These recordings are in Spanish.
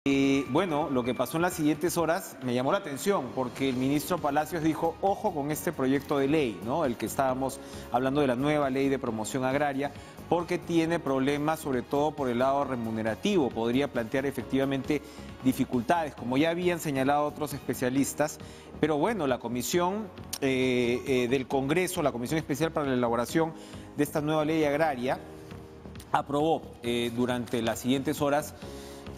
Bueno, lo que pasó en las siguientes horas me llamó la atención porque el ministro Palacios dijo, ojo con este proyecto de ley, ¿no? El que estábamos hablando de la nueva ley de promoción agraria, porque tiene problemas sobre todo por el lado remunerativo, podría plantear efectivamente dificultades, como ya habían señalado otros especialistas, pero bueno, la comisión del Congreso, la Comisión Especial para la Elaboración de esta nueva ley agraria, aprobó durante las siguientes horas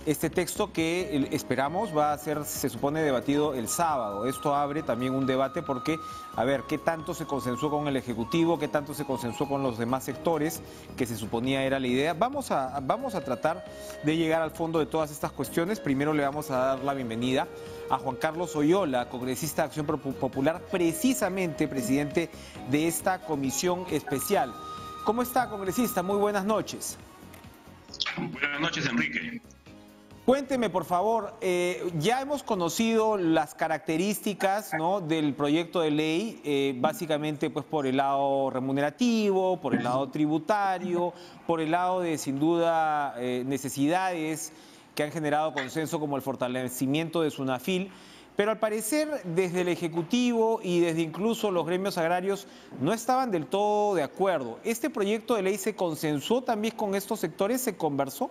este texto que esperamos va a ser, se supone, debatido el sábado. Esto abre también un debate porque, a ver, qué tanto se consensuó con el Ejecutivo, qué tanto se consensuó con los demás sectores, que se suponía era la idea. Vamos a tratar de llegar al fondo de todas estas cuestiones. Primero le vamos a dar la bienvenida a Juan Carlos Oyola, congresista de Acción Popular, precisamente presidente de esta comisión especial. ¿Cómo está, congresista? Muy buenas noches. Buenas noches, Enrique. Cuénteme, por favor, ya hemos conocido las características, ¿no?, del proyecto de ley, básicamente pues por el lado remunerativo, por el lado tributario, por el lado de, sin duda, necesidades que han generado consenso como el fortalecimiento de SUNAFIL. Pero al parecer desde el Ejecutivo y desde incluso los gremios agrarios no estaban del todo de acuerdo. ¿Este proyecto de ley se consensuó también con estos sectores? ¿Se conversó?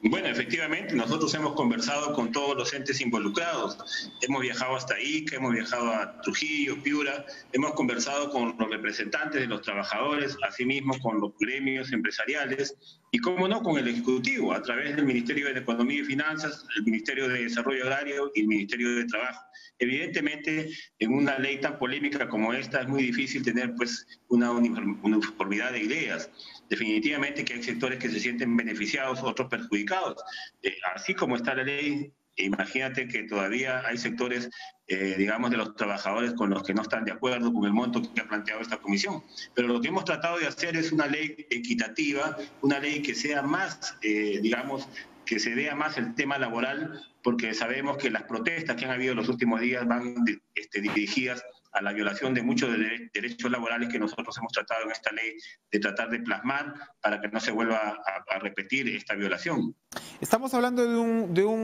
Bueno, efectivamente, nosotros hemos conversado con todos los entes involucrados. Hemos viajado hasta Ica, hemos viajado a Trujillo, Piura, hemos conversado con los representantes de los trabajadores, asimismo con los gremios empresariales y, cómo no, con el Ejecutivo, a través del Ministerio de Economía y Finanzas, el Ministerio de Desarrollo Agrario y el Ministerio de Trabajo. Evidentemente, en una ley tan polémica como esta es muy difícil tener pues una uniformidad de ideas. Definitivamente que hay sectores que se sienten beneficiados, otros perjudicados. Así como está la ley, imagínate que todavía hay sectores, digamos, de los trabajadores con los que no están de acuerdo con el monto que ha planteado esta comisión. Pero lo que hemos tratado de hacer es una ley equitativa, una ley que sea más, digamos, que se vea más el tema laboral, porque sabemos que las protestas que han habido en los últimos días van dirigidas a la violación de muchos derechos laborales que nosotros hemos tratado en esta ley de tratar de plasmar para que no se vuelva a repetir esta violación. Estamos hablando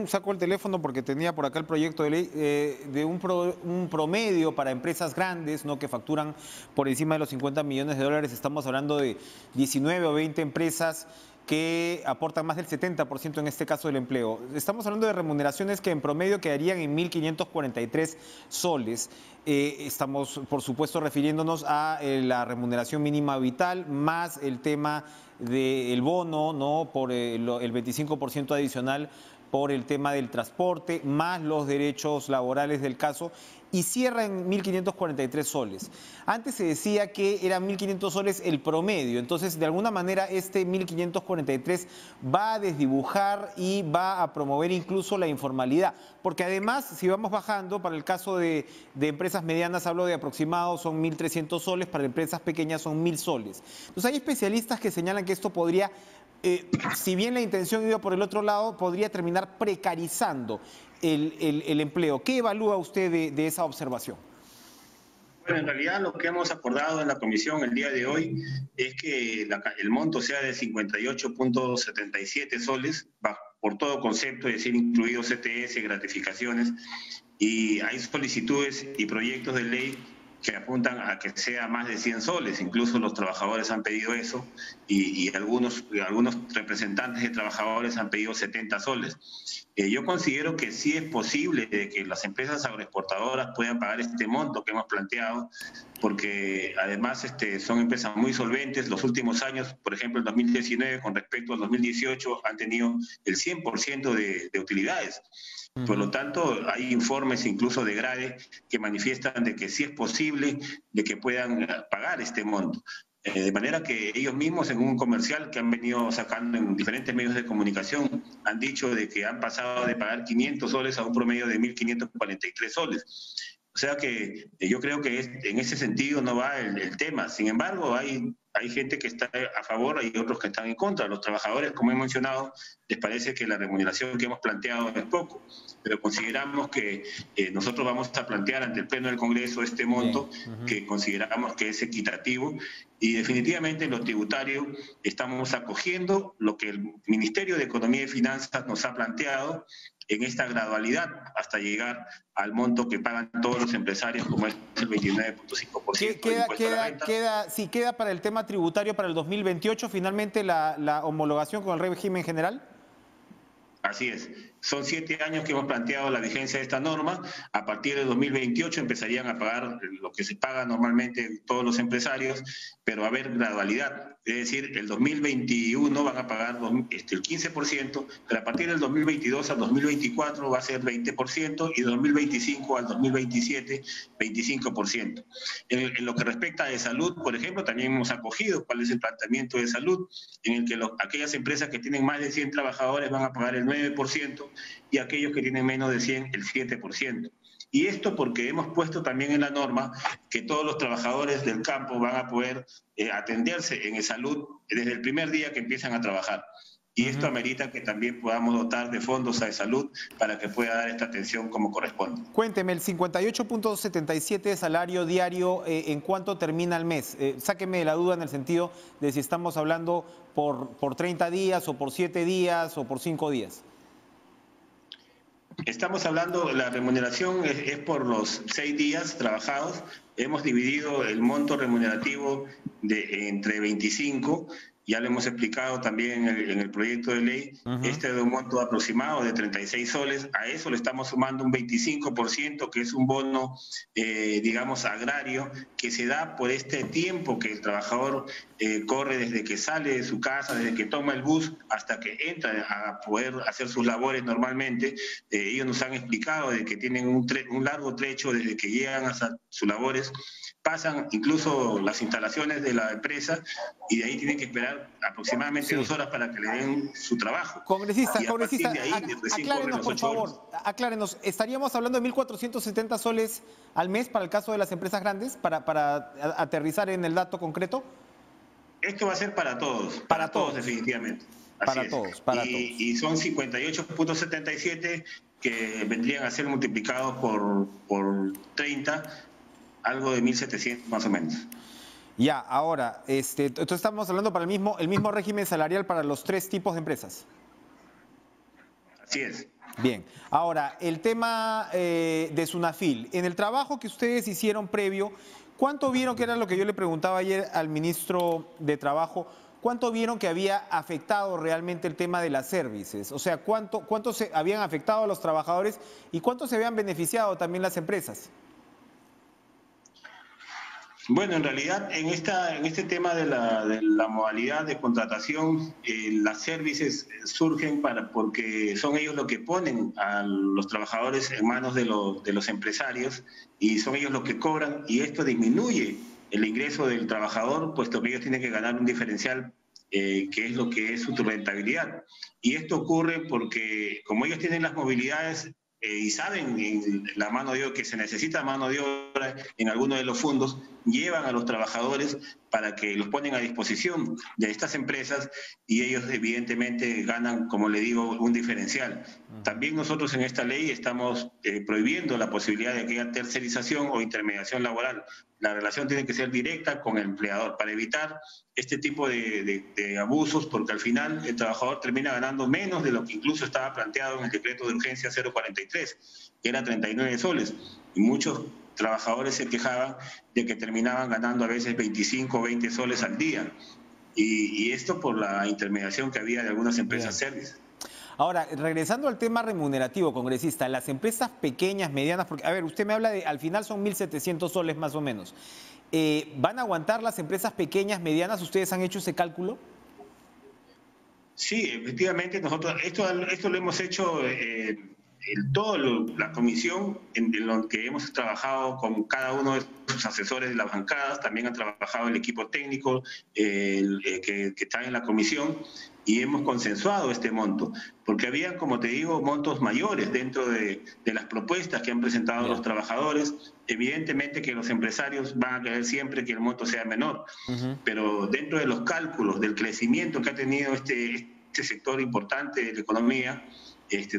saco el teléfono porque tenía por acá el proyecto de ley, de un promedio para empresas grandes, ¿no?, que facturan por encima de los 50 millones de dólares. Estamos hablando de 19 o 20 empresas que aportan más del 70% en este caso del empleo. Estamos hablando de remuneraciones que en promedio quedarían en 1.543 soles. Estamos, por supuesto, refiriéndonos a la remuneración mínima vital, más el tema del bono, ¿no?, por el 25% adicional por el tema del transporte, más los derechos laborales del caso, y cierra en 1.543 soles. Antes se decía que eran 1.500 soles el promedio, entonces de alguna manera este 1.543 va a desdibujar y va a promover incluso la informalidad, porque además si vamos bajando, para el caso de empresas medianas hablo de aproximados, son 1.300 soles, para empresas pequeñas son 1.000 soles. Entonces hay especialistas que señalan que esto podría, si bien la intención iba por el otro lado, podría terminar precarizando el empleo. ¿Qué evalúa usted de esa observación? Bueno, en realidad lo que hemos acordado en la comisión el día de hoy es que el monto sea de 58.77 soles por todo concepto, es decir, incluidos CTS, gratificaciones, y hay solicitudes y proyectos de ley que apuntan a que sea más de 100 soles. Incluso los trabajadores han pedido eso y algunos representantes de trabajadores han pedido 70 soles. Yo considero que sí es posible de que las empresas agroexportadoras puedan pagar este monto que hemos planteado, porque además son empresas muy solventes. Los últimos años, por ejemplo, el 2019 con respecto al 2018, han tenido el 100% de utilidades. Por lo tanto, hay informes incluso de GRADE que manifiestan de que sí es posible de que puedan pagar este monto. De manera que ellos mismos en un comercial que han venido sacando en diferentes medios de comunicación han dicho de que han pasado de pagar 500 soles a un promedio de 1.543 soles. O sea que yo creo que en ese sentido no va el tema. Sin embargo, hay Hay gente que está a favor, hay otros que están en contra. Los trabajadores, como he mencionado, les parece que la remuneración que hemos planteado es poco, pero consideramos que nosotros vamos a plantear ante el Pleno del Congreso este monto que consideramos que es equitativo, y definitivamente en lo tributario estamos acogiendo lo que el Ministerio de Economía y Finanzas nos ha planteado en esta gradualidad hasta llegar al monto que pagan todos los empresarios, como es el 29.5% de impuesto a la renta. Queda para el tema tributario para el 2028 finalmente la homologación con el régimen general. Así es. Son 7 años que hemos planteado la vigencia de esta norma. A partir de 2028 empezarían a pagar lo que se paga normalmente todos los empresarios, pero va a haber gradualidad. Es decir, el 2021 van a pagar el 15%, pero a partir del 2022 al 2024 va a ser 20% y de 2025 al 2027 25%. En lo que respecta a salud, por ejemplo, también hemos acogido cuál es el planteamiento de salud, en el que aquellas empresas que tienen más de 100 trabajadores van a pagar el 9% y aquellos que tienen menos de 100 el 7%. Y esto porque hemos puesto también en la norma que todos los trabajadores del campo van a poder atenderse en salud desde el primer día que empiezan a trabajar. Y esto amerita que también podamos dotar de fondos a salud para que pueda dar esta atención como corresponde. Cuénteme, el 58.77 de salario diario, ¿en cuánto termina el mes? Sáqueme de la duda en el sentido de si estamos hablando por 30 días o por 7 días o por 5 días. Estamos hablando, la remuneración es por los 6 días trabajados. Hemos dividido el monto remunerativo entre 25, ya lo hemos explicado también en el proyecto de ley, este es de un monto aproximado de 36 soles, a eso le estamos sumando un 25%, que es un bono, digamos, agrario, que se da por este tiempo que el trabajador corre desde que sale de su casa, desde que toma el bus, hasta que entra a poder hacer sus labores normalmente. Ellos nos han explicado de que tienen un largo trecho desde que llegan hasta sus labores, pasan incluso las instalaciones de la empresa y de ahí tienen que esperar aproximadamente 2 horas para que le den su trabajo. Congresista, aclárenos, por favor, aclárenos. ¿Estaríamos hablando de 1.470 soles al mes para el caso de las empresas grandes, para aterrizar en el dato concreto? Esto va a ser para todos, para todos definitivamente. Para todos, para todos. Y son 58.77 que vendrían a ser multiplicados por 30, algo de 1.700 más o menos. Ya, ahora, entonces estamos hablando para el mismo régimen salarial para los 3 tipos de empresas. Así es. Bien, ahora, el tema de Sunafil. En el trabajo que ustedes hicieron previo, ¿cuánto vieron, que era lo que yo le preguntaba ayer al ministro de Trabajo, cuánto vieron que había afectado realmente el tema de las services? O sea, ¿cuánto se habían afectado a los trabajadores y cuánto se habían beneficiado también las empresas? Bueno, en realidad en este tema de la modalidad de contratación, las services surgen porque son ellos los que ponen a los trabajadores en manos de los empresarios y son ellos los que cobran, y esto disminuye el ingreso del trabajador, puesto que ellos tienen que ganar un diferencial que es lo que es su rentabilidad. Y esto ocurre porque como ellos tienen las movilidades y saben la mano de obra, que se necesita mano de obra en algunos de los fondos, llevan a los trabajadores para que los ponen a disposición de estas empresas y ellos evidentemente ganan, como le digo, un diferencial. También nosotros en esta ley estamos prohibiendo la posibilidad de aquella tercerización o intermediación laboral. La relación tiene que ser directa con el empleador para evitar este tipo de abusos, porque al final el trabajador termina ganando menos de lo que incluso estaba planteado en el decreto de urgencia 043, que era 39 soles. Y muchos trabajadores se quejaban de que terminaban ganando a veces 25 o 20 soles al día. Y esto por la intermediación que había de algunas empresas service. Ahora, regresando al tema remunerativo, congresista, las empresas pequeñas, medianas, porque, a ver, usted me habla de, al final son 1.700 soles más o menos. ¿Van a aguantar las empresas pequeñas, medianas? ¿Ustedes han hecho ese cálculo? Sí, efectivamente, nosotros esto lo hemos hecho toda la comisión, en lo que hemos trabajado con cada uno de sus asesores de las bancadas, también ha trabajado el equipo técnico que está en la comisión, y hemos consensuado este monto, porque había, como te digo, montos mayores dentro de las propuestas que han presentado los trabajadores. Evidentemente que los empresarios van a querer siempre que el monto sea menor, pero dentro de los cálculos del crecimiento que ha tenido este sector importante de la economía,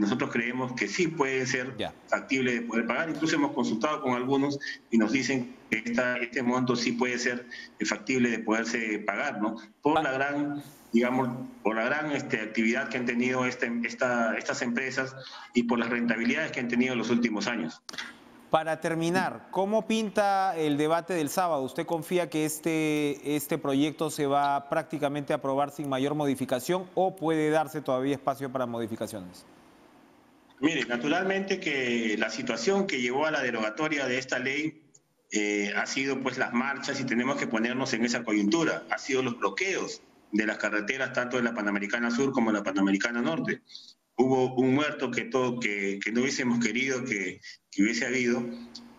nosotros creemos que sí puede ser factible de poder pagar. Incluso hemos consultado con algunos y nos dicen que este monto sí puede ser factible de poderse pagar, ¿no? Por la gran, digamos, por la gran actividad que han tenido estas empresas y por las rentabilidades que han tenido en los últimos años. Para terminar, ¿cómo pinta el debate del sábado? ¿Usted confía que este proyecto se va prácticamente a aprobar sin mayor modificación o puede darse todavía espacio para modificaciones? Mire, naturalmente que la situación que llevó a la derogatoria de esta ley ha sido pues las marchas, y tenemos que ponernos en esa coyuntura, ha sido los bloqueos de las carreteras tanto de la Panamericana Sur como de la Panamericana Norte. Hubo un muerto que no hubiésemos querido que hubiese habido,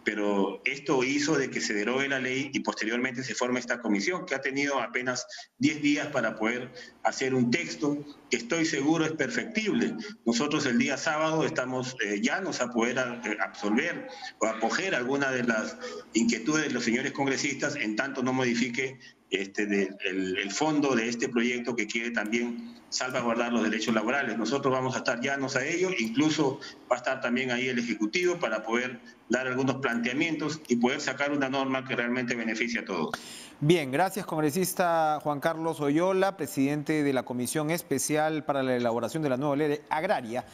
pero esto hizo de que se derogue la ley y posteriormente se forme esta comisión que ha tenido apenas 10 días para poder hacer un texto que estoy seguro es perfectible. Nosotros el día sábado estamos llanos a poder absolver o acoger alguna de las inquietudes de los señores congresistas en tanto no modifique el fondo de este proyecto que quiere también salvaguardar los derechos laborales. Nosotros vamos a estar llanos a ello, incluso va a estar también ahí el Ejecutivo para poder dar algunos planteamientos y poder sacar una norma que realmente beneficie a todos. Bien, gracias congresista Juan Carlos Oyola, presidente de la Comisión Especial para la Elaboración de la Nueva Ley Agraria,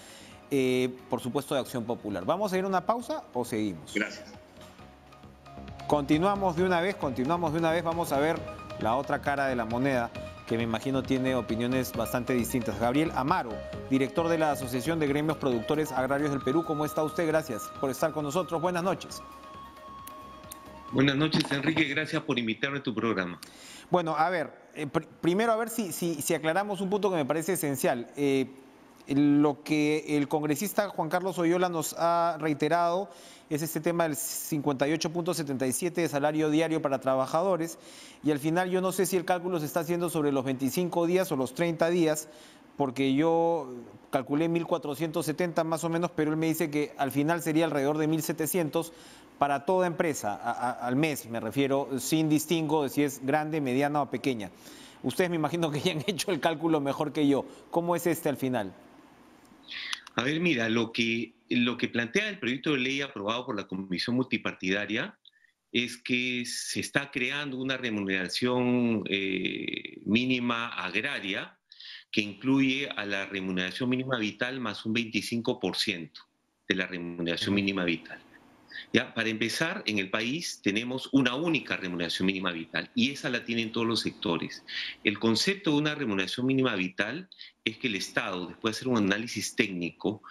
por supuesto de Acción Popular. ¿Vamos a ir a una pausa o seguimos? Gracias. Continuamos de una vez, vamos a ver la otra cara de la moneda, que me imagino tiene opiniones bastante distintas. Gabriel Amaro, director de la Asociación de Gremios Productores Agrarios del Perú. ¿Cómo está usted? Gracias por estar con nosotros. Buenas noches. Buenas noches, Enrique. Gracias por invitarme a tu programa. Bueno, a ver, primero a ver si aclaramos un punto que me parece esencial. Lo que el congresista Juan Carlos Oyola nos ha reiterado es este tema del 58.77 de salario diario para trabajadores, y al final yo no sé si el cálculo se está haciendo sobre los 25 días o los 30 días, porque yo calculé 1.470 más o menos, pero él me dice que al final sería alrededor de 1.700 para toda empresa, al mes me refiero, sin distingo de si es grande, mediana o pequeña. Ustedes me imagino que ya han hecho el cálculo mejor que yo. ¿Cómo es al final? A ver, mira, lo que plantea el proyecto de ley aprobado por la Comisión Multipartidaria es que se está creando una remuneración mínima agraria que incluye a la remuneración mínima vital más un 25% de la remuneración mínima vital. Ya, para empezar, en el país tenemos una única remuneración mínima vital y esa la tienen todos los sectores. El concepto de una remuneración mínima vital es que el Estado, después de hacer un análisis técnico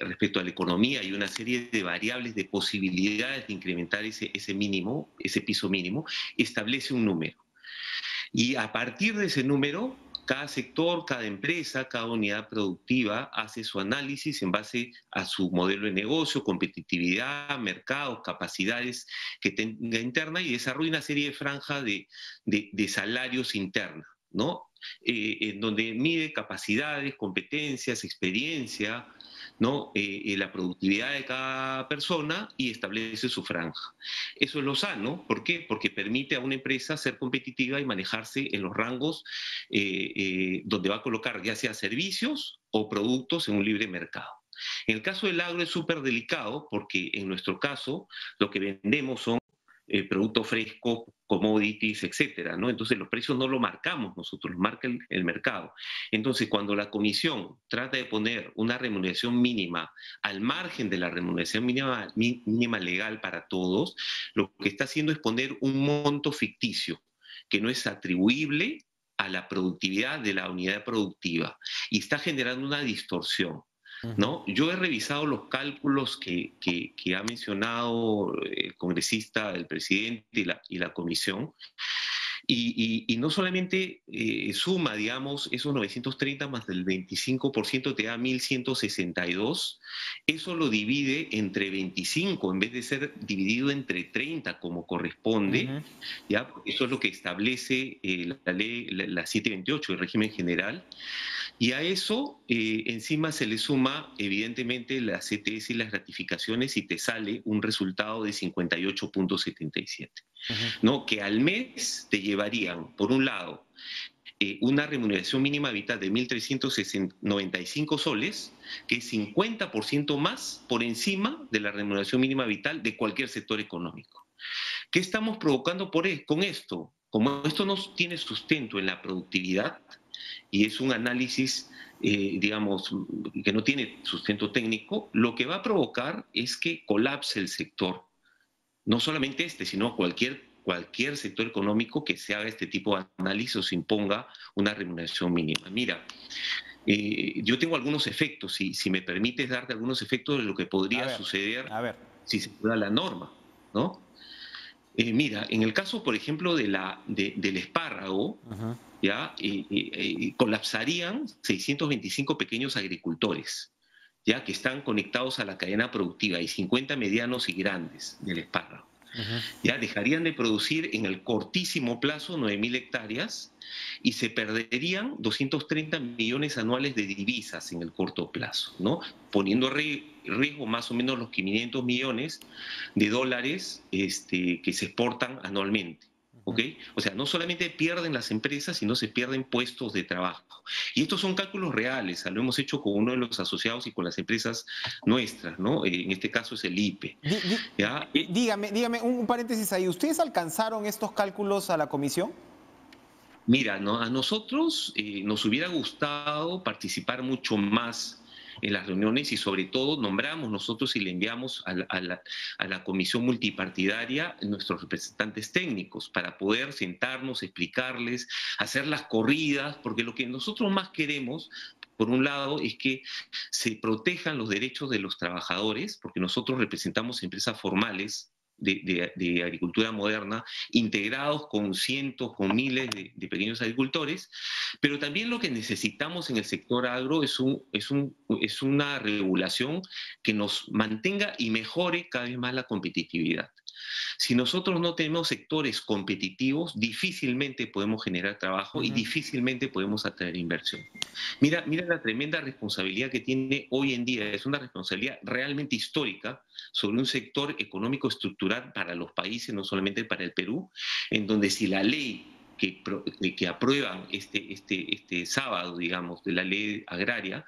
respecto a la economía y una serie de variables de posibilidades de incrementar ese mínimo, ese piso mínimo, establece un número. Y a partir de ese número, cada sector, cada empresa, cada unidad productiva hace su análisis en base a su modelo de negocio, competitividad, mercados, capacidades que tenga interna y desarrolla una serie de franjas de salarios internas, ¿no? En donde mide capacidades, competencias, experiencia, ¿no? La productividad de cada persona y establece su franja. Eso es lo sano. ¿Por qué? Porque permite a una empresa ser competitiva y manejarse en los rangos donde va a colocar ya sea servicios o productos en un libre mercado. En el caso del agro es súper delicado porque en nuestro caso lo que vendemos son productos frescos, commodities, etcétera, ¿no? Entonces los precios no los marcamos nosotros, los marca el mercado. Entonces cuando la comisión trata de poner una remuneración mínima al margen de la remuneración mínima legal para todos, lo que está haciendo es poner un monto ficticio que no es atribuible a la productividad de la unidad productiva y está generando una distorsión, ¿no? Yo he revisado los cálculos que ha mencionado el congresista, el presidente y la comisión, Y no solamente suma, digamos, esos 930 más del 25% te da 1.162, eso lo divide entre 25 en vez de ser dividido entre 30 como corresponde, ¿ya? Eso es lo que establece la ley, la 728, el régimen general. Y a eso encima se le suma evidentemente la CTS y las gratificaciones y te sale un resultado de 58.77, ¿no? Que al mes te llevarían, por un lado, una remuneración mínima vital de 1.395 soles, que es 50% más por encima de la remuneración mínima vital de cualquier sector económico. ¿Qué estamos provocando con esto? Como esto no tiene sustento en la productividad y es un análisis, digamos, que no tiene sustento técnico, lo que va a provocar es que colapse el sector. No solamente este, sino cualquier sector económico que se haga este tipo de análisis o se imponga una remuneración mínima. Mira, yo tengo algunos efectos, si me permites darte algunos efectos de lo que podría suceder si se fuera la norma, ¿no? Mira, en el caso, por ejemplo, del espárrago, ¿ya? Colapsarían 625 pequeños agricultores, ¿ya? Que están conectados a la cadena productiva, y 50 medianos y grandes del espárrago. Ya dejarían de producir en el cortísimo plazo 9.000 hectáreas y se perderían 230 millones anuales de divisas en el corto plazo, ¿no? Poniendo riesgo más o menos los 500 millones de dólares que se exportan anualmente. ¿Ok? O sea, no solamente pierden las empresas, sino se pierden puestos de trabajo. Y estos son cálculos reales, lo hemos hecho con uno de los asociados y con las empresas nuestras, ¿no? En este caso es el IPE. ¿Ya? Dígame, un paréntesis ahí. ¿Ustedes alcanzaron estos cálculos a la comisión? Mira, ¿no? A nosotros nos hubiera gustado participar mucho más en las reuniones y sobre todo nombramos nosotros y le enviamos a la comisión multipartidaria nuestros representantes técnicos para poder sentarnos, explicarles, hacer las corridas, porque lo que nosotros más queremos, por un lado, es que se protejan los derechos de los trabajadores, porque nosotros representamos empresas formales de agricultura moderna, integrados con cientos, con miles de pequeños agricultores, pero también lo que necesitamos en el sector agro es una regulación que nos mantenga y mejore cada vez más la competitividad. Si nosotros no tenemos sectores competitivos, difícilmente podemos generar trabajo y difícilmente podemos atraer inversión. Mira la tremenda responsabilidad que tiene hoy en día, es una responsabilidad realmente histórica sobre un sector económico estructural para los países, no solamente para el Perú, en donde si la ley que aprueban este sábado, digamos, de la ley agraria,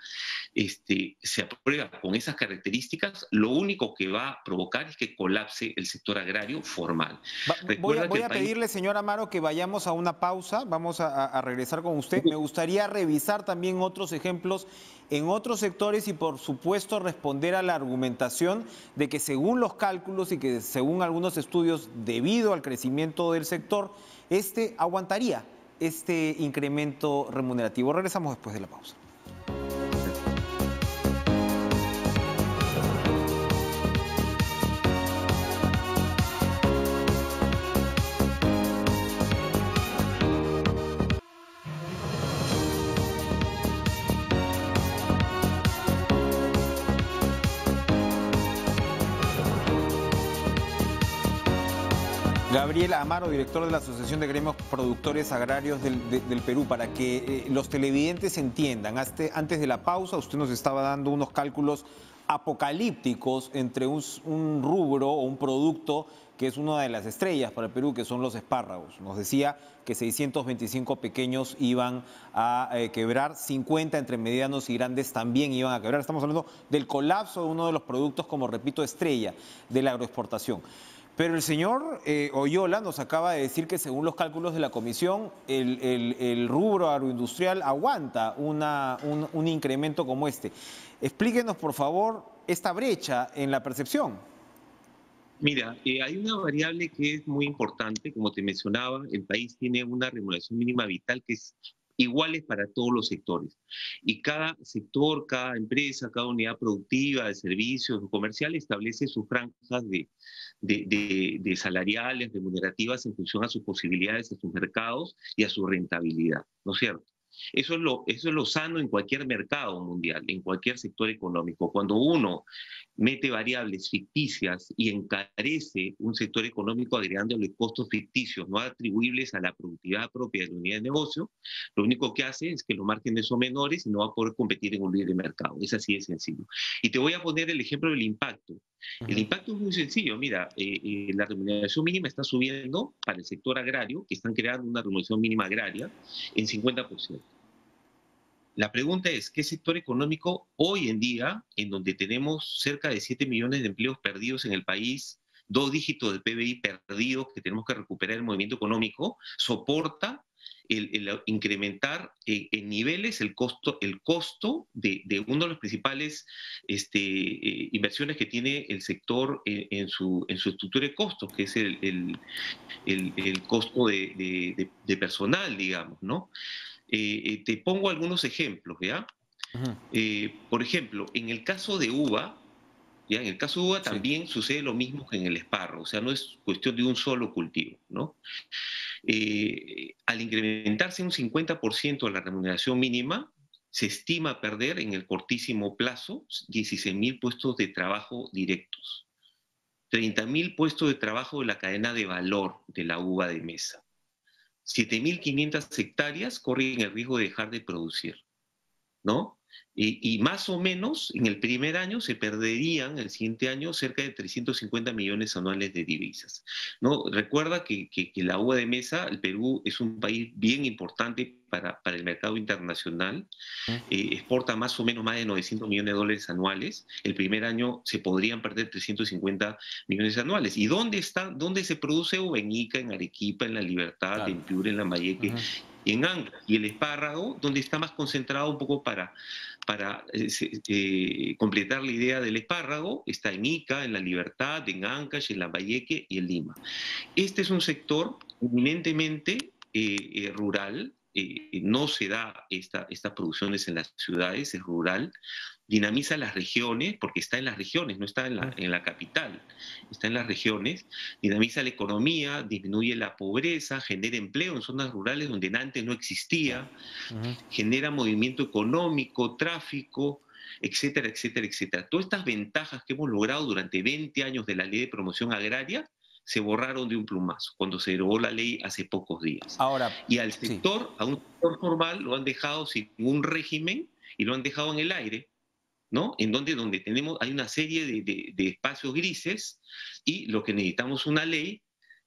se aprueba con esas características, lo único que va a provocar es que colapse el sector agrario formal. Voy a pedirle, señor Amaro, que vayamos a una pausa, vamos a regresar con usted. Me gustaría revisar también otros ejemplos en otros sectores y, por supuesto, responder a la argumentación de que según los cálculos y que según algunos estudios, debido al crecimiento del sector, aguantaría este incremento remunerativo. Regresamos después de la pausa. Gabriel Amaro, director de la Asociación de Gremios Productores Agrarios del Perú, para que los televidentes entiendan. Antes de la pausa, usted nos estaba dando unos cálculos apocalípticos entre un rubro o un producto que es una de las estrellas para el Perú, que son los espárragos. Nos decía que 625 pequeños iban a quebrar, 50 entre medianos y grandes también iban a quebrar. Estamos hablando del colapso de uno de los productos, como repito, estrella de la agroexportación. Pero el señor Oyola nos acaba de decir que según los cálculos de la comisión, el rubro agroindustrial aguanta un incremento como este. Explíquenos, por favor, esta brecha en la percepción. Mira, hay una variable que es muy importante. Como te mencionaba, el país tiene una remuneración mínima vital que es iguales para todos los sectores. Y cada sector, cada empresa, cada unidad productiva de servicios o comercial establece sus franjas de salariales, remunerativas en función a sus posibilidades, a sus mercados y a su rentabilidad, ¿no es cierto? Eso es lo sano en cualquier mercado mundial, en cualquier sector económico. Cuando uno mete variables ficticias y encarece un sector económico agregándole costos ficticios no atribuibles a la productividad propia de la unidad de negocio, lo único que hace es que los márgenes son menores y no va a poder competir en un libre mercado. Es así de sencillo. Y te voy a poner el ejemplo del impacto. El impacto es muy sencillo. Mira, la remuneración mínima está subiendo para el sector agrario, que están creando una remuneración mínima agraria, en 50%. La pregunta es, ¿qué sector económico hoy en día, en donde tenemos cerca de 7 millones de empleos perdidos en el país, 2 dígitos de PBI perdidos que tenemos que recuperar el movimiento económico, soporta el incrementar en niveles el costo de uno de los principales inversiones que tiene el sector en su estructura de costos, que es el costo de personal, digamos, ¿no? Te pongo algunos ejemplos, ¿ya? Por ejemplo, en el caso de uva, ¿ya? En el caso de uva Sí. también sucede lo mismo que en el espárrago, o sea, no es cuestión de un solo cultivo, ¿no? Al incrementarse un 50% la remuneración mínima, se estima perder en el cortísimo plazo 16.000 puestos de trabajo directos, 30.000 puestos de trabajo de la cadena de valor de la uva de mesa. 7.500 hectáreas corren el riesgo de dejar de producir, ¿no? Y más o menos en el primer año se perderían, el siguiente año, cerca de 350 millones anuales de divisas, ¿no? Recuerda que la uva de mesa, el Perú es un país bien importante para el mercado internacional, exporta más o menos más de 900 millones de dólares anuales. El primer año se podrían perder 350 millones anuales. ¿Y dónde se produce uva? En Ica, en Arequipa, en La Libertad, Claro. en Piura, en Lambayeque y en Angra. Y el espárrago, donde está más concentrado un poco para completar la idea del espárrago, está en Ica, en La Libertad, en Ancash, en Lambayeque y en Lima. Este es un sector eminentemente rural, no se da estas producciones en las ciudades, es rural, dinamiza las regiones, porque está en las regiones, no está en la capital, está en las regiones, dinamiza la economía, disminuye la pobreza, genera empleo en zonas rurales donde antes no existía, genera movimiento económico, tráfico, etcétera, etcétera, etcétera. Todas estas ventajas que hemos logrado durante 20 años de la Ley de Promoción Agraria se borraron de un plumazo cuando se derogó la ley hace pocos días. Ahora, Y al sí. sector, a un sector formal, lo han dejado sin un régimen y lo han dejado en el aire, ¿no? En donde hay una serie de espacios grises y lo que necesitamos es una ley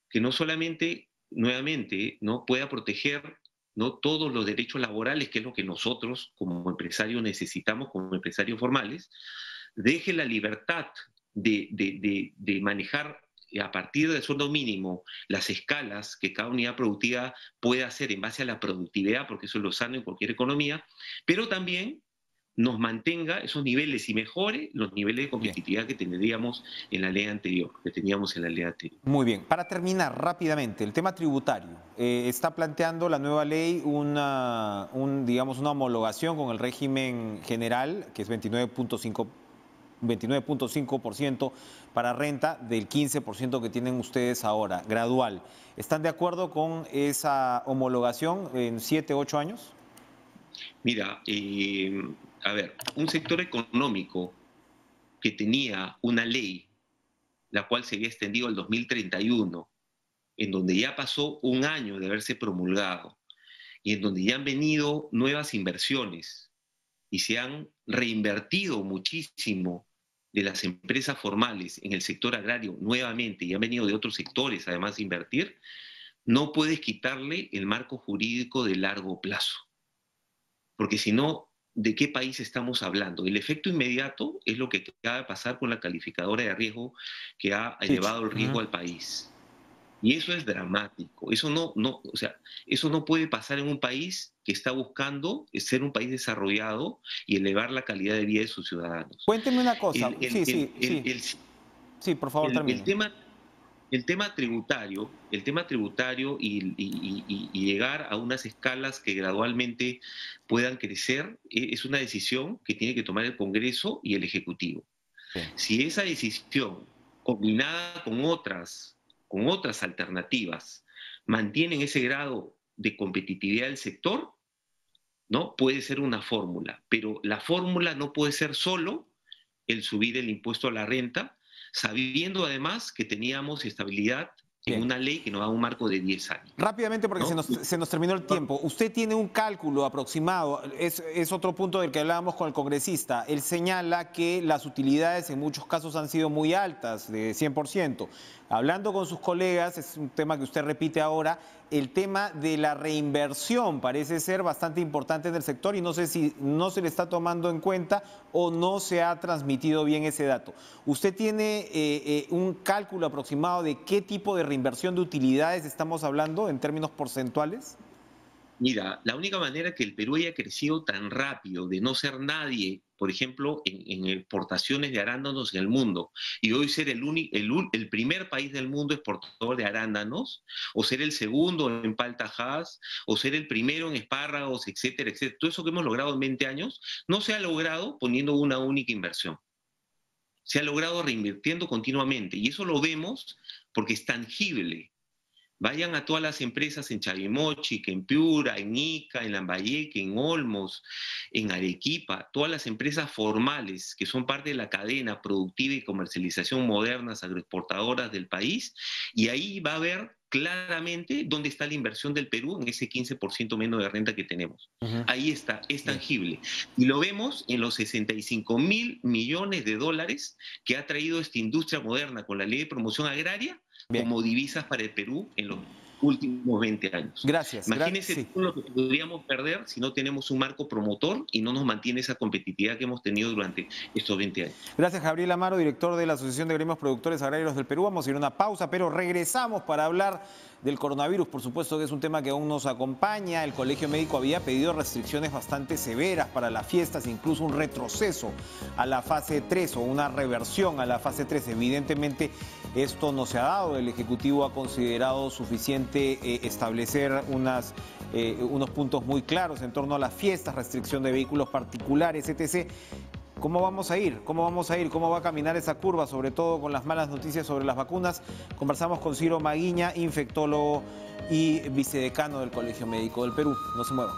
que no solamente, nuevamente, ¿no? pueda proteger, ¿no? todos los derechos laborales, que es lo que nosotros como empresarios necesitamos, como empresarios formales, deje la libertad de manejar a partir del sueldo mínimo las escalas que cada unidad productiva puede hacer en base a la productividad, porque eso es lo sano en cualquier economía, pero también nos mantenga esos niveles y mejore los niveles de competitividad que tendríamos en la ley anterior, que teníamos en la ley anterior. Muy bien. Para terminar rápidamente, el tema tributario. Está planteando la nueva ley digamos, una homologación con el régimen general, que es 29.5% para renta del 15% que tienen ustedes ahora, gradual. ¿Están de acuerdo con esa homologación en 7, 8 años? Mira, a ver, un sector económico que tenía una ley, la cual se había extendido al 2031, en donde ya pasó un año de haberse promulgado y en donde ya han venido nuevas inversiones y se han reinvertido muchísimo de las empresas formales en el sector agrario nuevamente y han venido de otros sectores además de invertir, no puedes quitarle el marco jurídico de largo plazo. Porque si no, ¿de qué país estamos hablando? El efecto inmediato es lo que acaba de pasar con la calificadora de riesgo que ha elevado el riesgo al país. Y eso es dramático. Eso o sea, eso no puede pasar en un país que está buscando ser un país desarrollado y elevar la calidad de vida de sus ciudadanos. Cuénteme una cosa. Sí, por favor, El termine. tema el tema tributario y llegar a unas escalas que gradualmente puedan crecer es una decisión que tiene que tomar el Congreso y el Ejecutivo. Sí. Si esa decisión, combinada con otras alternativas, mantienen ese grado de competitividad del sector, ¿no? Puede ser una fórmula, pero la fórmula no puede ser solo el subir el impuesto a la renta, sabiendo además que teníamos estabilidad en Bien. una ley que nos da un marco de 10 años. Rápidamente, porque ¿No? se nos terminó el tiempo. Usted tiene un cálculo aproximado, es otro punto del que hablábamos con el congresista. Él señala que las utilidades en muchos casos han sido muy altas, de 100%. Hablando con sus colegas, es un tema que usted repite ahora, el tema de la reinversión parece ser bastante importante en el sector y no sé si no se le está tomando en cuenta o no se ha transmitido bien ese dato. ¿Usted tiene un cálculo aproximado de qué tipo de reinversión de utilidades estamos hablando en términos porcentuales? Mira, la única manera que el Perú haya crecido tan rápido, de no ser nadie, por ejemplo, en exportaciones de arándanos en el mundo, y hoy ser el primer país del mundo exportador de arándanos, o ser el segundo en palta-hass, o ser el primero en espárragos, etcétera, etcétera. Todo eso que hemos logrado en 20 años no se ha logrado poniendo una única inversión. Se ha logrado reinvirtiendo continuamente, y eso lo vemos porque es tangible. Vayan a todas las empresas en Chavimochic, en Piura, en Ica, en Lambayeque, en Olmos, en Arequipa, todas las empresas formales que son parte de la cadena productiva y comercialización modernas agroexportadoras del país, y ahí va a ver claramente dónde está la inversión del Perú en ese 15% menos de renta que tenemos. Ahí está, es tangible. Y lo vemos en los 65.000 millones de dólares que ha traído esta industria moderna con la Ley de Promoción Agraria, Bien. como divisas para el Perú en los últimos 20 años. Gracias. Imagínense Sí. todo lo que podríamos perder si no tenemos un marco promotor y no nos mantiene esa competitividad que hemos tenido durante estos 20 años. Gracias, Gabriel Amaro, director de la Asociación de Gremios Productores Agrarios del Perú. Vamos a ir a una pausa, pero regresamos para hablar del coronavirus. Por supuesto que es un tema que aún nos acompaña. El Colegio Médico había pedido restricciones bastante severas para las fiestas, incluso un retroceso a la fase 3 o una reversión a la fase 3. Evidentemente, esto no se ha dado. El Ejecutivo ha considerado suficiente establecer unos puntos muy claros en torno a las fiestas, restricción de vehículos particulares, etc. ¿Cómo vamos a ir? ¿Cómo vamos a ir? ¿Cómo va a caminar esa curva? Sobre todo con las malas noticias sobre las vacunas. Conversamos con Ciro Maguiña, infectólogo y vicedecano del Colegio Médico del Perú. No se muevan.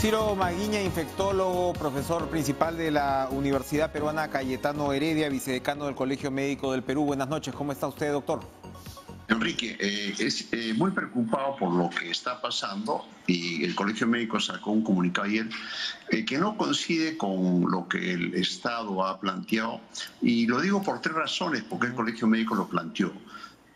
Ciro Maguiña, infectólogo, profesor principal de la Universidad Peruana Cayetano Heredia, vicedecano del Colegio Médico del Perú. Buenas noches, ¿cómo está usted, doctor? Enrique, es muy preocupado por lo que está pasando y el Colegio Médico sacó un comunicado ayer que no coincide con lo que el Estado ha planteado, y lo digo por tres razones porque el Colegio Médico lo planteó.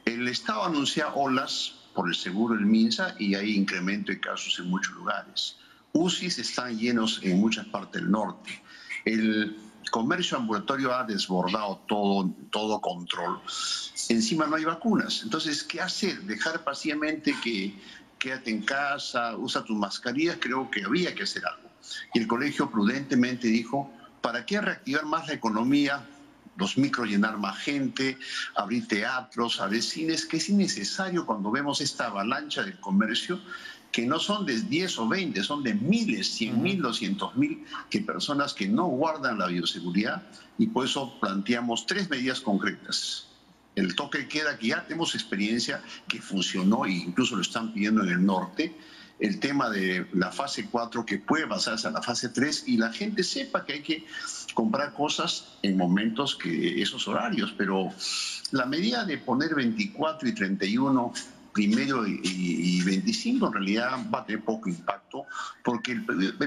El Estado anuncia olas por el seguro del MINSA y hay incremento de casos en muchos lugares. UCIs están llenos en muchas partes del norte. El comercio ambulatorio ha desbordado todo control. Encima no hay vacunas. Entonces, ¿qué hacer? Dejar pacientemente que quédate en casa, usa tus mascarillas. Creo que había que hacer algo. Y el colegio prudentemente dijo, ¿para qué reactivar más la economía? Los micros, llenar más gente, abrir teatros, abrir cines, que es innecesario cuando vemos esta avalancha del comercio, que no son de 10 o 20, son de miles, 100.000, 200.000, que personas que no guardan la bioseguridad, y por eso planteamos tres medidas concretas. El toque de queda, que ya tenemos experiencia, que funcionó e incluso lo están pidiendo en el norte. El tema de la fase 4, que puede pasarse a la fase 3, y la gente sepa que hay que comprar cosas en momentos que esos horarios. Pero la medida de poner 24 y 31, primero y 25, en realidad va a tener poco impacto, porque el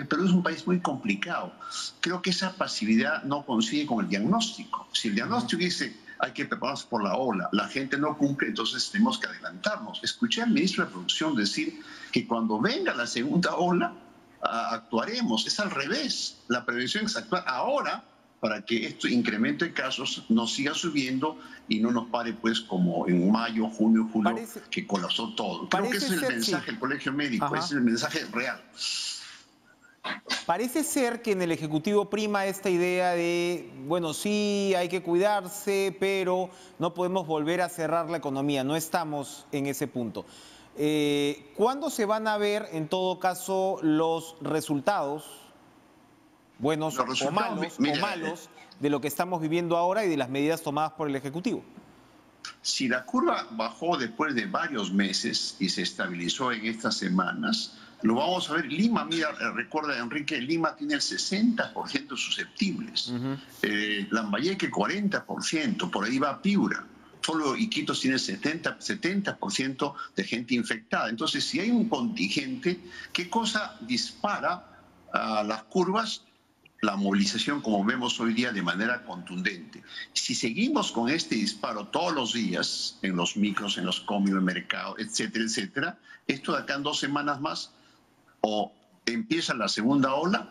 Perú es un país muy complicado. Creo que esa pasividad no coincide con el diagnóstico. Si el diagnóstico dice hay que prepararnos por la ola, la gente no cumple, entonces tenemos que adelantarnos. Escuché al ministro de Producción decir que cuando venga la segunda ola actuaremos. Es al revés. La prevención es actuar ahora para que este incremento de casos no siga subiendo y no nos pare pues como en mayo, junio, julio, que colapsó todo. Creo que ese es el mensaje del Colegio Médico, ese es el mensaje real. Parece ser que en el Ejecutivo prima esta idea de, bueno, sí, hay que cuidarse, pero no podemos volver a cerrar la economía, no estamos en ese punto. ¿Cuándo se van a ver, en todo caso, los resultados, buenos o malos, de lo que estamos viviendo ahora y de las medidas tomadas por el Ejecutivo? Si la curva bajó después de varios meses y se estabilizó en estas semanas, lo vamos a ver. Lima, mira, recuerda Enrique, Lima tiene el 60% susceptibles. Lambayeque 40%, por ahí va Piura. Solo Iquitos tiene 70% de gente infectada. Entonces, si hay un contingente, ¿qué cosa dispara a las curvas? La movilización, como vemos hoy día, de manera contundente. Si seguimos con este disparo todos los días, en los micros, en los comios, en el mercado, etcétera, etcétera, esto de acá en 2 semanas más, o empieza la segunda ola,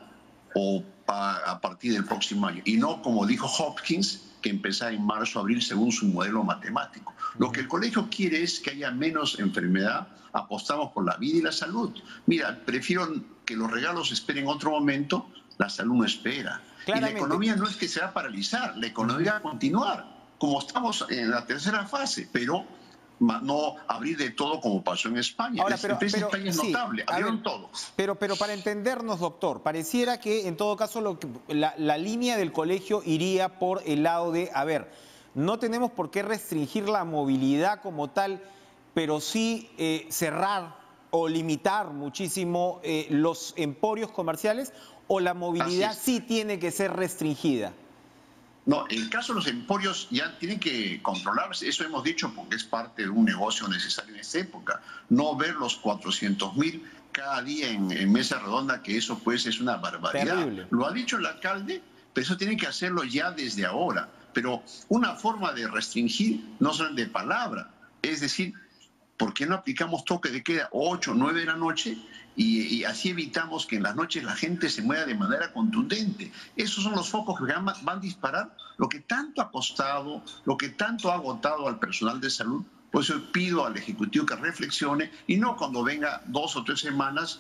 o a partir del próximo año. Y no, como dijo Hopkins, que empezará en marzo, abril, según su modelo matemático. Lo que el colegio quiere es que haya menos enfermedad, apostamos por la vida y la salud. Mira, prefiero que los regalos esperen otro momento, la salud no espera. Claramente. Y la economía no es que se va a paralizar, la economía va a continuar, como estamos en la tercera fase, pero no abrir de todo como pasó en España. Ahora, España es notable, abrieron todo. Pero para entendernos, doctor, pareciera que en todo caso la línea del colegio iría por el lado de, a ver, no tenemos por qué restringir la movilidad como tal, pero sí cerrar o limitar muchísimo los emporios comerciales, o la movilidad sí tiene que ser restringida. No, en el caso de los emporios ya tienen que controlarse, eso hemos dicho porque es parte de un negocio necesario en esta época. No ver los 400.000 cada día en mesa redonda, que eso pues es una barbaridad. Terrible. Lo ha dicho el alcalde, pero eso tienen que hacerlo ya desde ahora. Pero una forma de restringir no son de palabra, es decir, ¿por qué no aplicamos toque de queda 8 o 9 de la noche? Y así evitamos que en las noches la gente se mueva de manera contundente. Esos son los focos que van a disparar lo que tanto ha costado, lo que tanto ha agotado al personal de salud. Por eso pido al Ejecutivo que reflexione y no cuando venga 2 o 3 semanas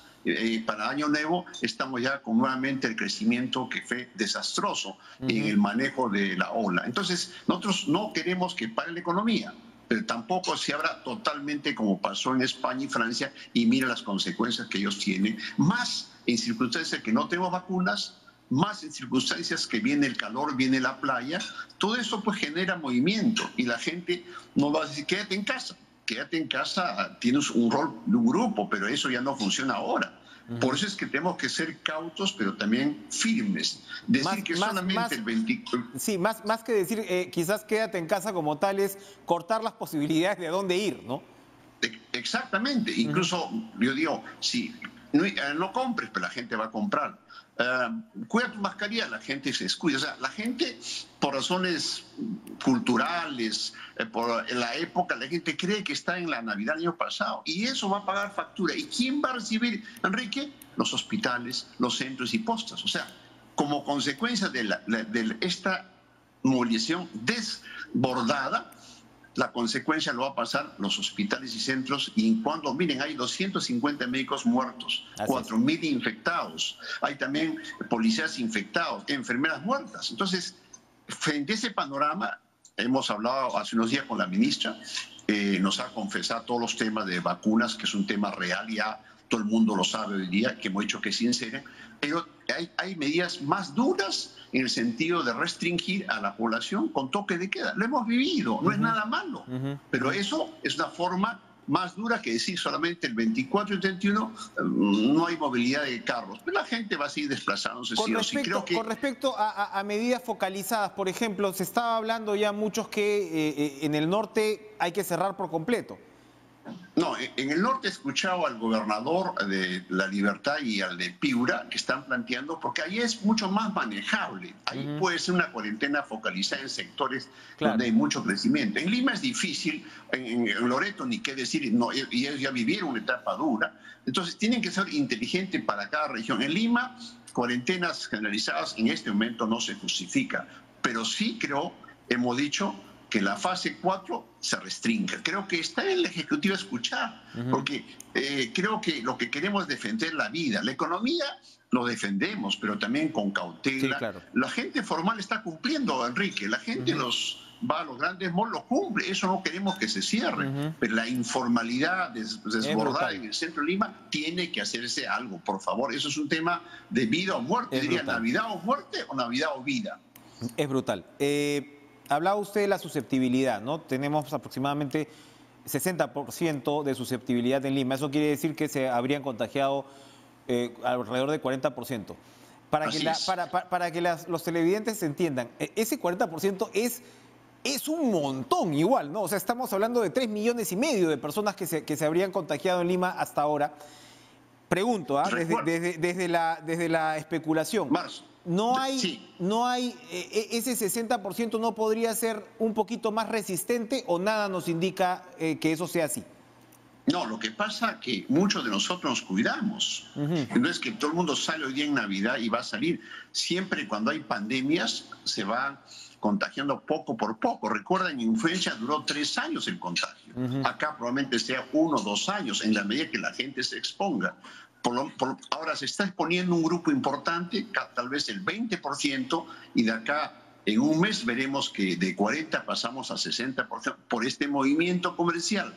para Año Nuevo, estamos ya con nuevamente el crecimiento que fue desastroso en el manejo de la ola. Entonces, nosotros no queremos que pare la economía, pero tampoco se abra totalmente como pasó en España y Francia, y mira las consecuencias que ellos tienen, más en circunstancias que no tenemos vacunas, más en circunstancias que viene el calor, viene la playa. Todo eso pues genera movimiento y la gente no va a decir quédate en casa, tienes un rol de un grupo, pero eso ya no funciona ahora. Por eso es que tenemos que ser cautos, pero también firmes. Decir que solamente el 24... Sí, más que decir quizás quédate en casa como tal, es cortar las posibilidades de dónde ir, ¿no? Exactamente. Incluso yo digo, si no compres, pero la gente va a comprar. Cuida tu mascarilla, la gente se descuida. O sea, la gente, por razones culturales, por la época, la gente cree que está en la Navidad del año pasado y eso va a pagar factura. ¿Y quién va a recibir, Enrique? Los hospitales, los centros y postas. O sea, como consecuencia de esta movilización desbordada, la consecuencia lo va a pasar los hospitales y centros, y cuando, miren, hay 250 médicos muertos, 4.000 infectados, hay también policías infectados, enfermeras muertas. Entonces, frente a ese panorama, hemos hablado hace unos días con la ministra, nos ha confesado todos los temas de vacunas, que es un tema real, ya todo el mundo lo sabe hoy día, que hemos dicho que sí en serio, pero hay medidas más duras en el sentido de restringir a la población con toque de queda. Lo hemos vivido, no es nada malo, pero eso es una forma más dura que decir solamente el 24 y el 31 no hay movilidad de carros. Pero la gente va a seguir desplazándose. Con respecto a medidas focalizadas, por ejemplo, se estaba hablando ya muchos que en el norte hay que cerrar por completo. No, en el norte he escuchado al gobernador de La Libertad y al de Piura que están planteando, porque ahí es mucho más manejable. Ahí puede ser una cuarentena focalizada en sectores donde hay mucho crecimiento. En Lima es difícil, en Loreto ni qué decir, no, y ellos ya vivieron una etapa dura. Entonces tienen que ser inteligentes para cada región. En Lima cuarentenas generalizadas en este momento no se justifica, pero sí creo, hemos dicho, que la fase 4 se restringe. Creo que está en el Ejecutivo escuchar, porque creo que lo que queremos es defender la vida. La economía lo defendemos, pero también con cautela. Sí, claro. La gente formal está cumpliendo, Enrique. La gente va a los grandes malls, lo cumple. Eso no queremos que se cierre. Pero la informalidad desbordada en el centro de Lima tiene que hacerse algo, por favor. Eso es un tema de vida o muerte. Diría Navidad o muerte o Navidad o vida. Es brutal. Hablaba usted de la susceptibilidad, ¿no? Tenemos aproximadamente 60% de susceptibilidad en Lima. Eso quiere decir que se habrían contagiado alrededor de 40%. Para que los televidentes entiendan, ese 40% es un montón igual, ¿no? O sea, estamos hablando de 3,5 millones de personas que se habrían contagiado en Lima hasta ahora. Pregunto, desde la especulación. No hay ese 60% no podría ser un poquito más resistente o nada nos indica que eso sea así. No, lo que pasa es que muchos de nosotros nos cuidamos. No es que todo el mundo sale hoy día en Navidad y va a salir. Siempre cuando hay pandemias se va contagiando poco por poco. Recuerden, en influenza duró 3 años el contagio. Acá probablemente sea 1 o 2 años, en la medida que la gente se exponga. Ahora se está exponiendo un grupo importante, tal vez el 20%, y de acá en un mes veremos que de 40 pasamos a 60% por este movimiento comercial.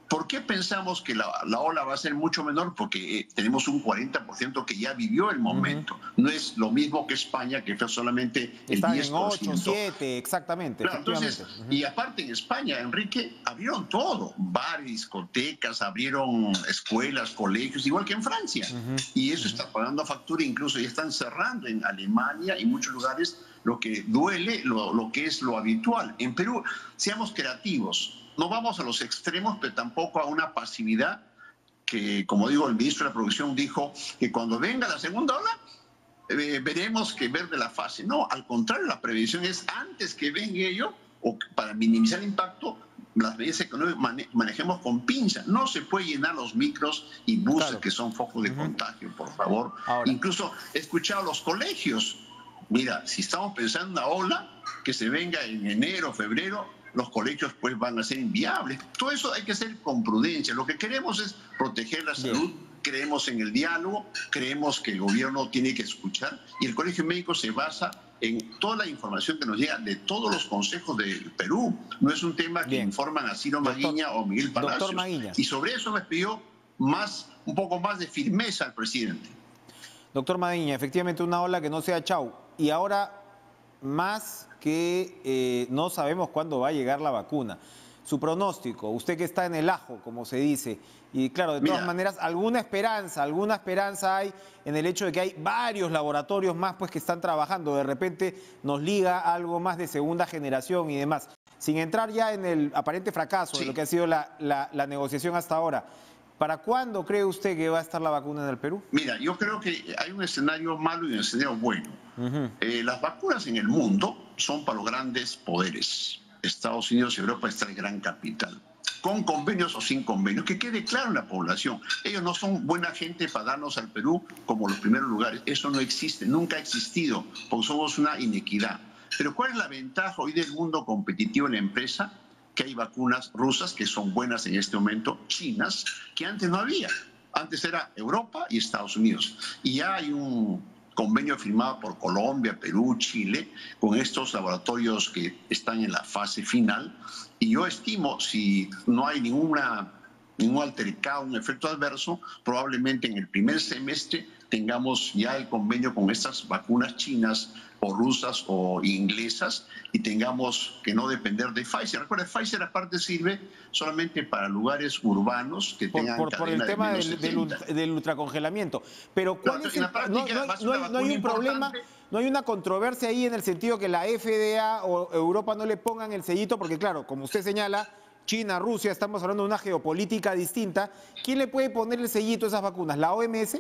¿Por qué pensamos que la ola va a ser mucho menor? Porque tenemos un 40% que ya vivió el momento. No es lo mismo que España, que fue solamente el 10%. Están en 8, 7, exactamente. Claro, entonces, y aparte en España, Enrique, abrieron todo. Bares, discotecas, abrieron escuelas, colegios, igual que en Francia. Y eso está pagando factura, incluso ya están cerrando en Alemania y muchos lugares, lo que duele, lo que es lo habitual. En Perú, seamos creativos. No vamos a los extremos, pero tampoco a una pasividad que, como digo, el ministro de la Producción dijo que cuando venga la segunda ola, veremos que ver de la fase. No, al contrario, la previsión es antes que venga ello, o para minimizar el impacto, las medidas económicas manejemos con pinza. No se puede llenar los micros y buses que son focos de contagio, por favor. Ahora, incluso he escuchado a los colegios. Mira, si estamos pensando en una ola que se venga en enero, febrero, los colegios pues van a ser inviables. Todo eso hay que hacer con prudencia. Lo que queremos es proteger la salud, creemos en el diálogo, creemos que el gobierno tiene que escuchar y el Colegio Médico se basa en toda la información que nos llega de todos los consejos del Perú. No es un tema que informan a Ciro Maguiña o Miguel Palacios. Y sobre eso me pidió un poco más de firmeza al presidente. Doctor Maguiña, efectivamente una ola que no sea chau. Y ahora más que no sabemos cuándo va a llegar la vacuna. Su pronóstico, usted que está en el ajo, como se dice, y claro, de todas maneras, alguna esperanza hay en el hecho de que hay varios laboratorios más pues que están trabajando, de repente nos liga algo más de segunda generación y demás. Sin entrar ya en el aparente fracaso de lo que ha sido la negociación hasta ahora, ¿para cuándo cree usted que va a estar la vacuna en el Perú? Mira, yo creo que hay un escenario malo y un escenario bueno. Las vacunas en el mundo son para los grandes poderes. Estados Unidos y Europa está el gran capital. Con convenios o sin convenios, que quede claro en la población. Ellos no son buena gente para darnos al Perú como los primeros lugares. Eso no existe, nunca ha existido, porque somos una inequidad. Pero ¿cuál es la ventaja hoy del mundo competitivo en la empresa? Que hay vacunas rusas que son buenas en este momento, chinas, que antes no había. Antes era Europa y Estados Unidos. Y ya hay un convenio firmado por Colombia, Perú, Chile, con estos laboratorios que están en la fase final. Y yo estimo, si no hay ningún altercado, un efecto adverso, probablemente en el primer semestre tengamos ya el convenio con estas vacunas chinas o rusas o inglesas y tengamos que no depender de Pfizer. Recuerda, Pfizer aparte sirve solamente para lugares urbanos que tengan por el tema del ultracongelamiento. Pero ¿cuál es no hay un problema, no hay una controversia ahí en el sentido que la FDA o Europa no le pongan el sellito, porque claro, como usted señala, China, Rusia, estamos hablando de una geopolítica distinta. ¿Quién le puede poner el sellito a esas vacunas? ¿La OMS?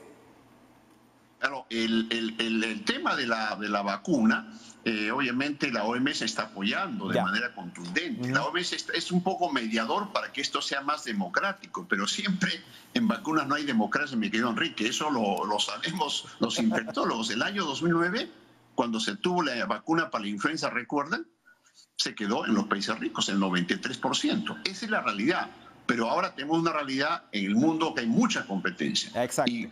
Claro, el tema de la vacuna, obviamente la OMS está apoyando de manera contundente. La OMS es un poco mediador para que esto sea más democrático, pero siempre en vacunas no hay democracia, mi querido Enrique. Eso lo sabemos los infectólogos. El año 2009, cuando se tuvo la vacuna para la influenza, ¿recuerdan? Se quedó en los países ricos, el 93%. Esa es la realidad. Pero ahora tenemos una realidad en el mundo que hay mucha competencia. Exacto. Y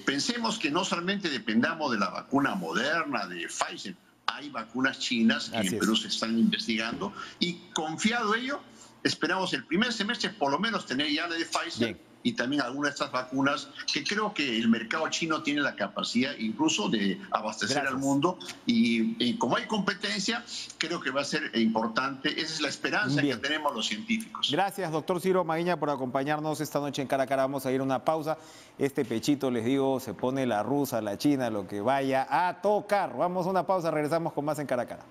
pensemos que no solamente dependamos de la vacuna Moderna, de Pfizer, hay vacunas chinas que en Perú se están investigando y confiado ello, esperamos el primer semestre por lo menos tener ya la de Pfizer. Bien. Y también algunas de estas vacunas que creo que el mercado chino tiene la capacidad incluso de abastecer al mundo y como hay competencia, creo que va a ser importante. Esa es la esperanza que tenemos los científicos. Gracias, doctor Ciro Maguiña, por acompañarnos esta noche en Cara a Cara. Vamos a ir a una pausa. Este pechito, les digo, se pone la rusa, la china, lo que vaya a tocar. Vamos a una pausa, regresamos con más en Cara a Cara.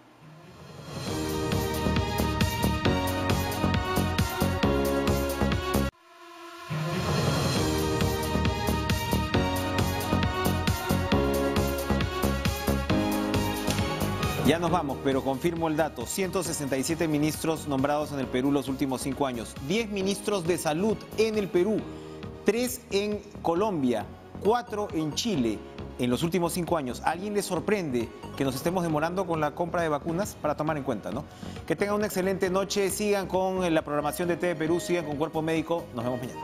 Ya nos vamos, pero confirmo el dato. 167 ministros nombrados en el Perú los últimos 5 años. 10 ministros de salud en el Perú. 3 en Colombia. 4 en Chile en los últimos 5 años. ¿A alguien le sorprende que nos estemos demorando con la compra de vacunas? Para tomar en cuenta, ¿no? Que tengan una excelente noche. Sigan con la programación de TV Perú. Sigan con Cuerpo Médico. Nos vemos mañana.